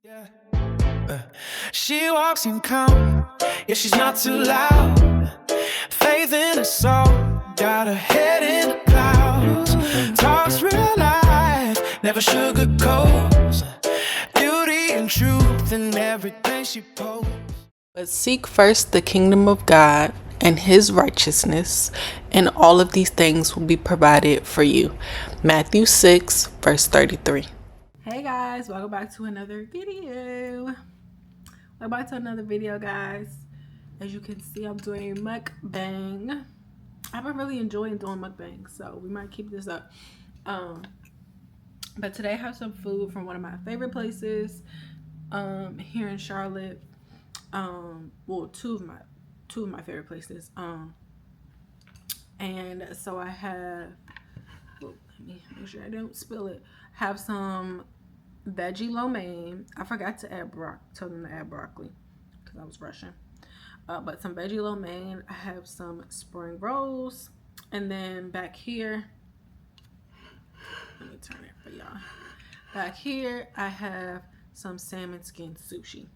Yeah. She walks in calm, yeah, she's not too loud. Faith in her soul, got her head in the clouds. Talks real life, never sugarcoats. Beauty and truth in everything she posts. But seek first the kingdom of God and his righteousness, and all of these things will be provided for you. Matthew 6, verse 33. Hey guys, welcome back to another video. Guys. As you can see, I'm doing mukbang. I've been really enjoying doing mukbang, so we might keep this up. But today I have some food from one of my favorite places here in Charlotte. Well, two of my favorite places. And so I have, let me make sure I don't spill it. Have some veggie lo mein. I forgot to add tell them to add broccoli because I was rushing. But some veggie lo mein. I have some spring rolls, and then back here, let me turn it for y'all. Back here, I have some salmon skin sushi.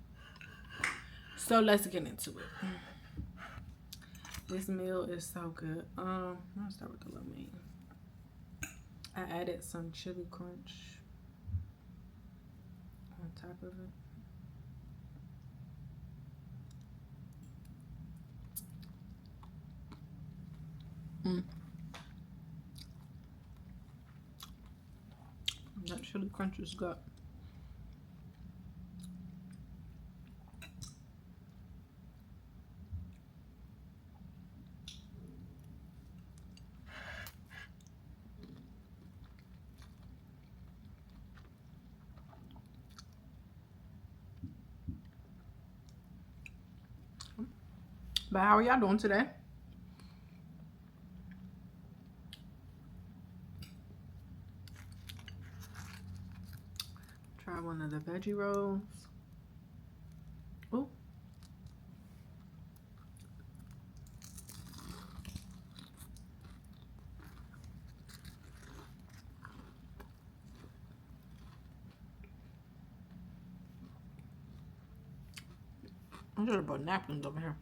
So let's get into it. This meal is so good. I'll start with the lo mein. I added some chili crunch on top of it. That chili crunch is good. But how are y'all doing today? Try one of the veggie rolls. Ooh. I should have brought napkins over here.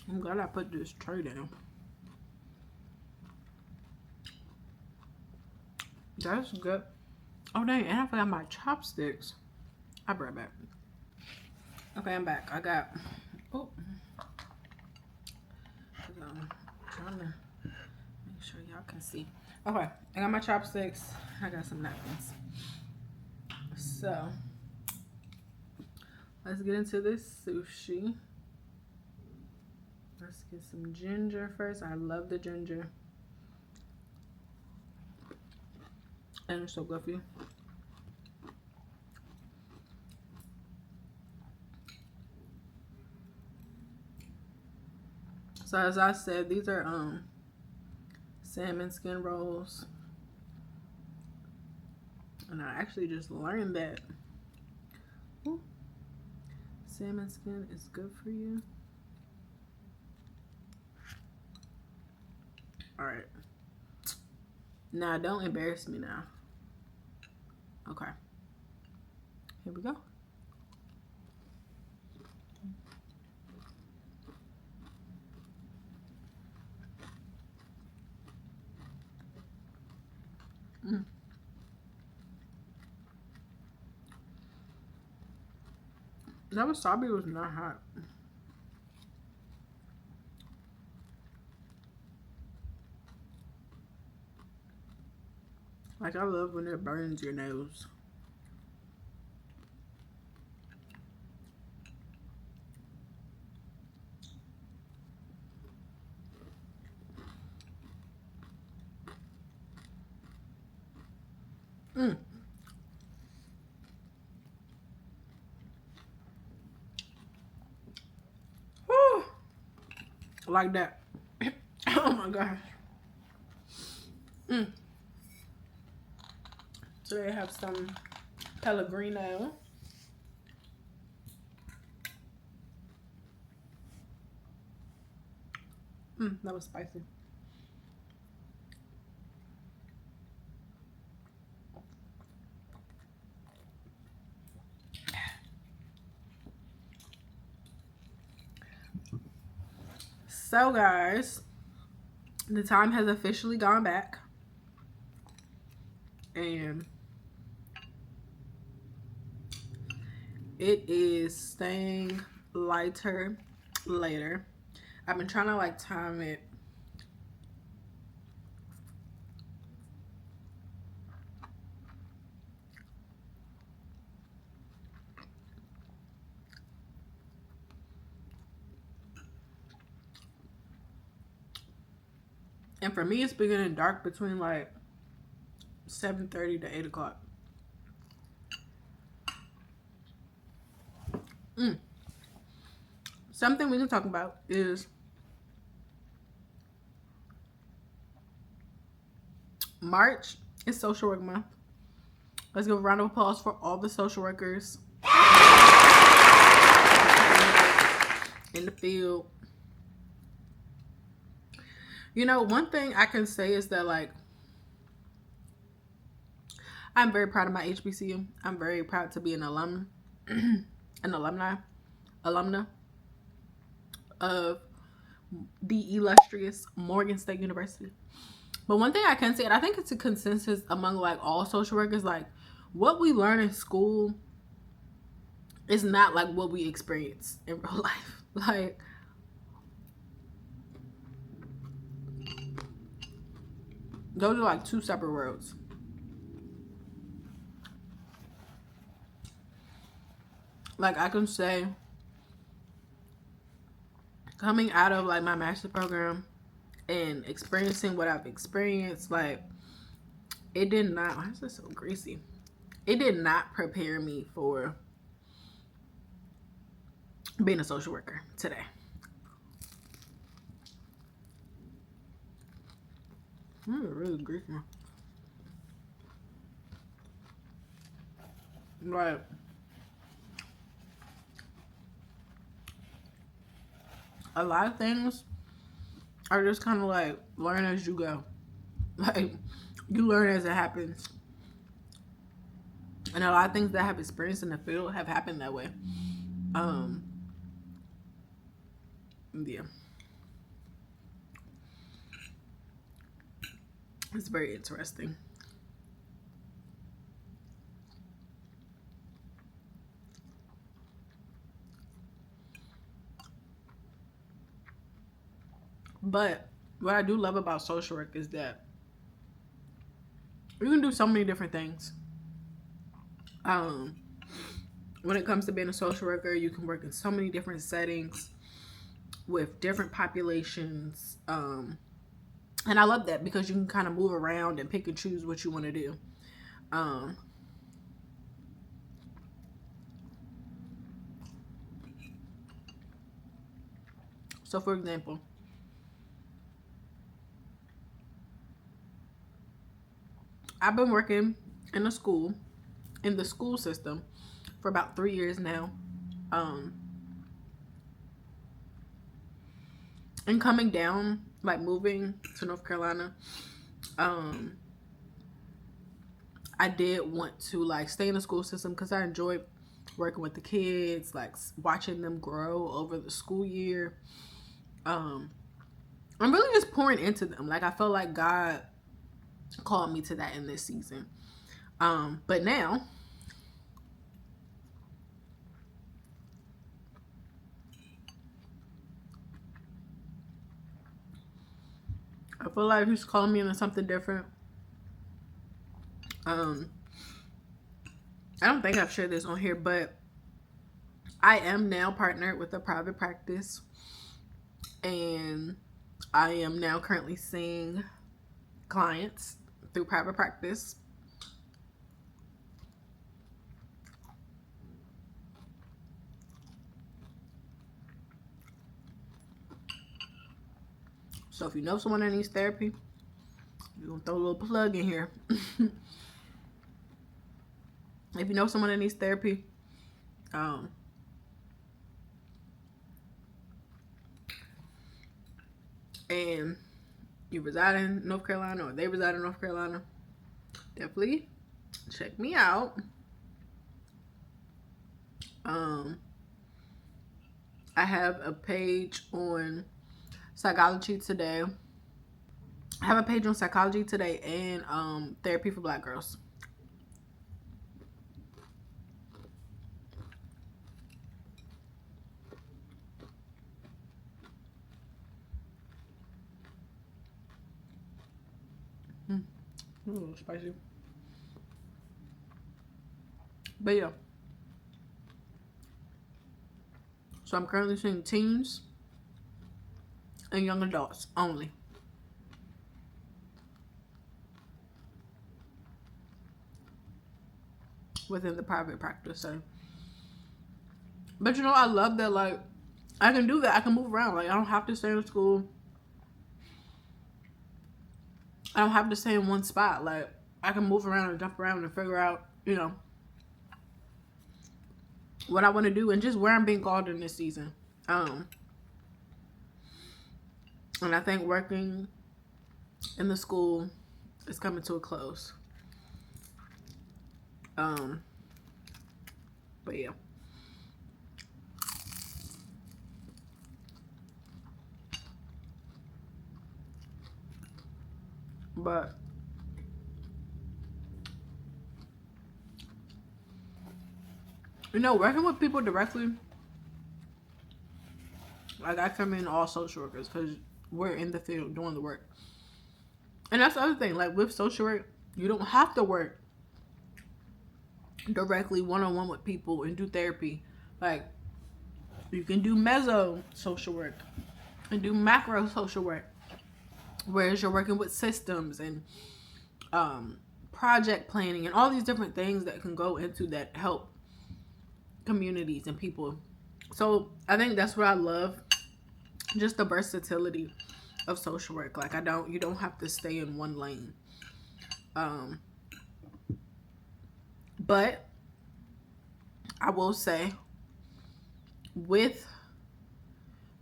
I'm glad I put this tray down. That's good. Oh dang, and I forgot my chopsticks. I'll be right back. Okay, I'm back. I got, oh, I'm trying to make sure y'all can see. Okay, I got my chopsticks. I got some napkins. So, let's get into this sushi. Let's get some ginger first. I love the ginger. And it's so good for you. So as I said, these are salmon skin rolls. And I actually just learned that salmon skin is good for you. Alright. Now don't embarrass me now. Okay. Here we go. That wasabi was not hot. Like, I love when it burns your nose. Whew. Like that. Oh my gosh. Today I have some Pellegrino. That was spicy. So guys, the time has officially gone back, and it is staying lighter later. I've been trying to like time it. And for me, it's beginning dark between like 7:30 to 8 o'clock. Something we can talk about is March is Social Work Month. Let's give a round of applause for all the social workers in the field. You know, one thing I can say is that, like, I'm very proud of my HBCU. I'm very proud to be an alumna of the illustrious Morgan State University. But one thing I can say, and I think it's a consensus among like all social workers, like what we learn in school is not like what we experience in real life. Like, those are like two separate worlds. Like, I can say, coming out of like my master's program and experiencing what I've experienced, like, it did not, why is this so greasy? It did not prepare me for being a social worker today. Really greasy. Right. A lot of things are just kind of like learn as you go. Like, you learn as it happens. And a lot of things that I have experienced in the field have happened that way. Yeah. It's very interesting. But what I do love about social work is that you can do so many different things. When it comes to being a social worker, you can work in so many different settings with different populations. And I love that because you can kind of move around and pick and choose what you want to do. So for example, I've been working in the school system for about 3 years now. And coming down, like moving to North Carolina, I did want to like stay in the school system because I enjoyed working with the kids, like watching them grow over the school year. I'm really just pouring into them. Like, I felt like God called me to that in this season. But now, I feel like He's calling me into something different. I don't think I've shared this on here, but I am now partnered with a private practice, and I am now currently seeing clients through private practice. So if you know someone that needs therapy, you're gonna throw a little plug in here. If you know someone that needs therapy, and you reside in North Carolina or they reside in North Carolina, definitely check me out. I have a page on Psychology Today. I have a page on Psychology Today and Therapy for Black Girls. Ooh, spicy. But yeah. So I'm currently seeing teens and young adults only. Within the private practice setting. But you know, I love that, like, I can do that. I can move around. Like, I don't have to stay in school. I don't have to stay in one spot. Like, I can move around and jump around and figure out, you know, what I want to do and just where I'm being called in this season. And I think working in the school is coming to a close. But yeah. But you know, working with people directly, like, I come in all social workers because we're in the field doing the work. And that's the other thing, like, with social work, you don't have to work directly one-on-one with people and do therapy. Like, you can do meso social work and do macro social work, whereas you're working with systems and project planning and all these different things that can go into that help communities and people. So I think that's what I love, just the versatility of social work. Like, you don't have to stay in one lane. But I will say, with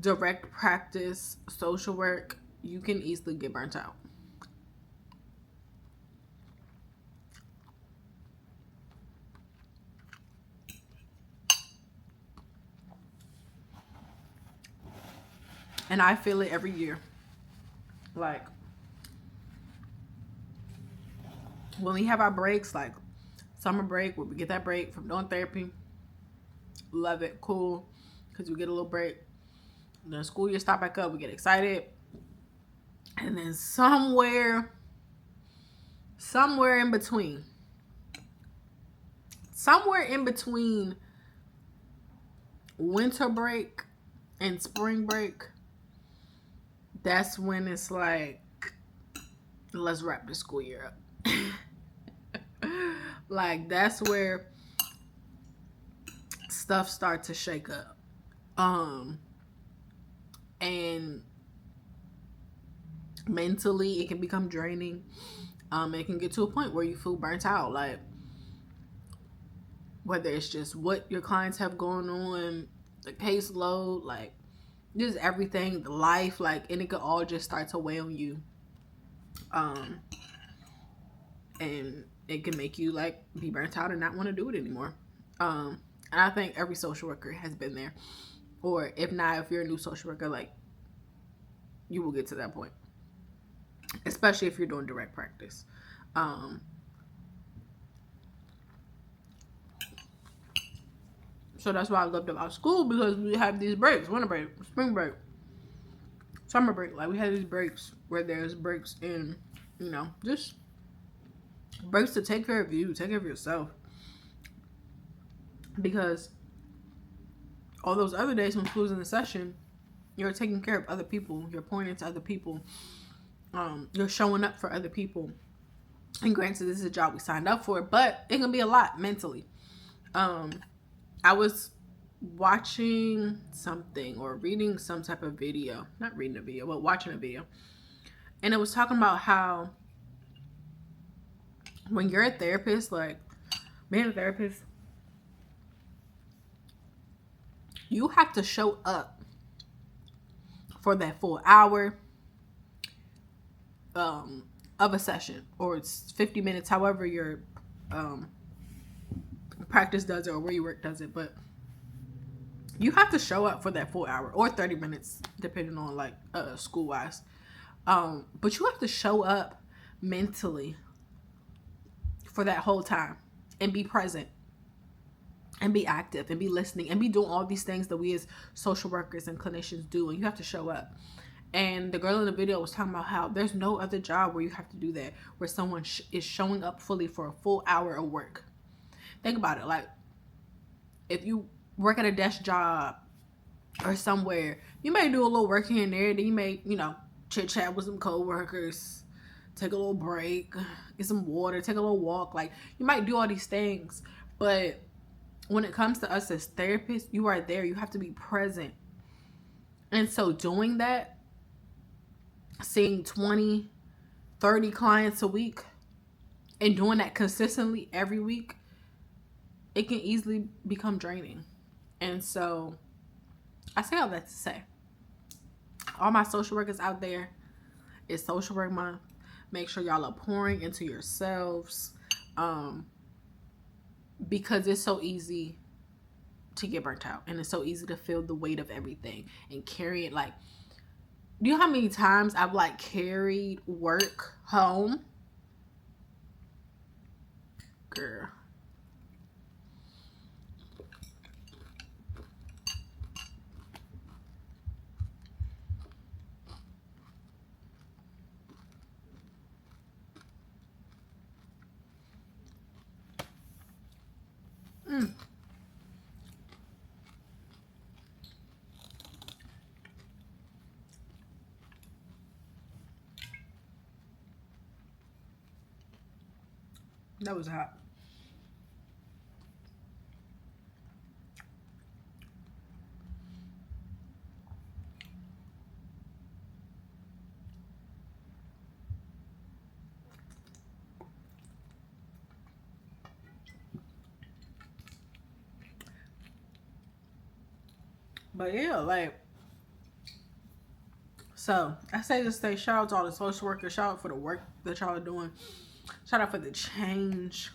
direct practice social work, you can easily get burnt out. And I feel it every year. Like, when we have our breaks, like summer break, where we get that break from doing therapy, love it, cool, because we get a little break. Then school year start back up, we get excited. And then somewhere in between winter break and spring break, that's when it's like, let's wrap the school year up. Like, that's where stuff starts to shake up. And mentally it can become draining. It can get to a point where you feel burnt out, like, whether it's just what your clients have going on, the caseload, like, just everything, the life, like, and it could all just start to weigh on you. And it can make you, like, be burnt out and not want to do it anymore. And I think every social worker has been there. Or if not, if you're a new social worker, like, you will get to that point. Especially if you're doing direct practice. So that's why I loved about school, because we have these breaks: winter break, spring break, summer break. Like, we had these breaks where there's breaks in, you know, just breaks to take care of you, take care of yourself. Because all those other days when school's in the session, you're taking care of other people, you're pointing to other people, you're showing up for other people. And granted, this is a job we signed up for, but it can be a lot mentally. I was watching something or reading some type of video, not reading a video, but watching a video. And it was talking about how when you're a therapist, like, being a therapist, you have to show up for that full hour of a session, or it's 50 minutes, however your practice does it or where you work does it. But you have to show up for that full hour or 30 minutes, depending on like school wise. But you have to show up mentally for that whole time and be present and be active and be listening and be doing all these things that we as social workers and clinicians do. And you have to show up. And the girl in the video was talking about how there's no other job where you have to do that, where someone is showing up fully for a full hour of work. Think about it. Like, if you work at a desk job or somewhere, you may do a little work here and there. Then you may, chit chat with some coworkers, take a little break, get some water, take a little walk. Like, you might do all these things. But when it comes to us as therapists, you are there. You have to be present. And so doing that, seeing 20, 30 clients a week and doing that consistently every week, it can easily become draining. And so I say all that to say, all my social workers out there, it's Social Work Month. Make sure y'all are pouring into yourselves, because it's so easy to get burnt out, and it's so easy to feel the weight of everything and carry it. Like, do you know how many times I've like carried work home? Girl. That was hot. But yeah, like, so I say to say shout out to all the social workers, shout out for the work that y'all are doing, shout out for the change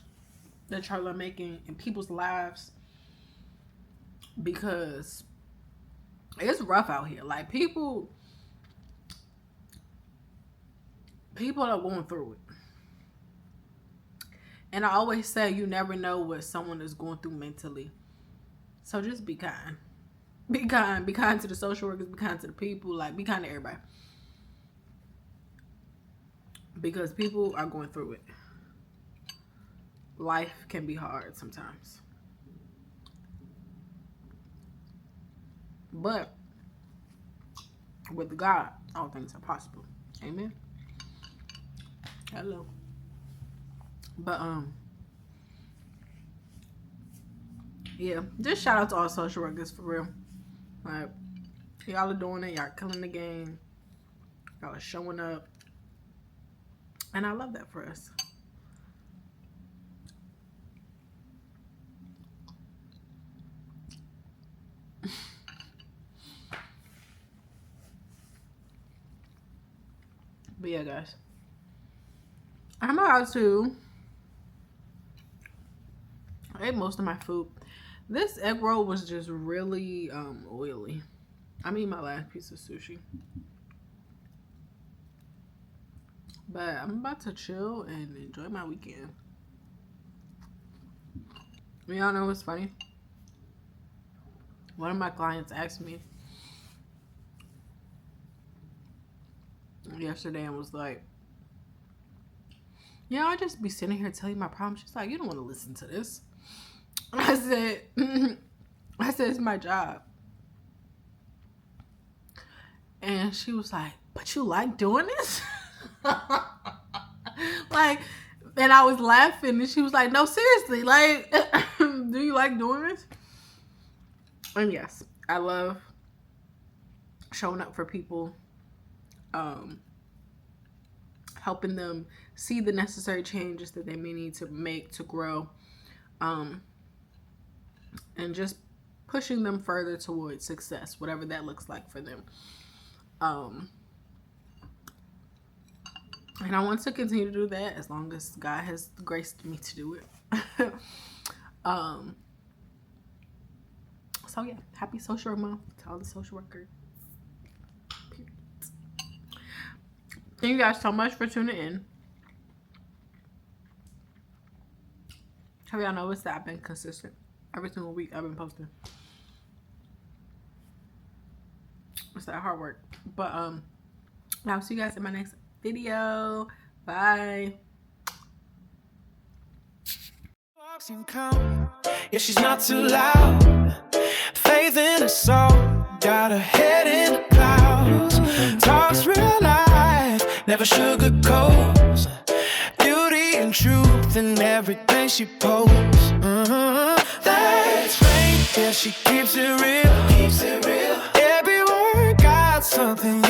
that y'all are making in people's lives, because it's rough out here. Like, people are going through it. And I always say you never know what someone is going through mentally. So just be kind. Be kind. Be kind to the social workers. Be kind to the people. Like, be kind to everybody. Because people are going through it. Life can be hard sometimes. But with God, all things are possible. Amen. Hello. But yeah, just shout out to all social workers, for real. Like, y'all are doing it. Y'all killing the game. Y'all are showing up. And I love that for us. But yeah, guys, I'm about to I ate most of my food. This egg roll was just really oily. I'm eating my last piece of sushi. But I'm about to chill and enjoy my weekend. Y'all know what's funny? One of my clients asked me yesterday and was like, yeah, I'll just be sitting here telling you my problems. She's like, you don't want to listen to this. I said, it's my job. And she was like, but you like doing this? Like, and I was laughing, and she was like, no, seriously, like, do you like doing this? And yes, I love showing up for people, helping them see the necessary changes that they may need to make to grow, and just pushing them further towards success, whatever that looks like for them. And I want to continue to do that as long as God has graced me to do it. So yeah, happy social work month to all the social workers. Thank you guys so much for tuning in. How y'all noticed that I've been consistent? Every single week I've been posting. It's that hard work. But I'll see you guys in my next video. Bye. Yeah, she's not too loud. Faith in her soul, got her head in the clouds. Talks real life, never sugarcoats. Beauty and truth in everything she posts. That's Rayne, yeah, she keeps it real. Every word got something.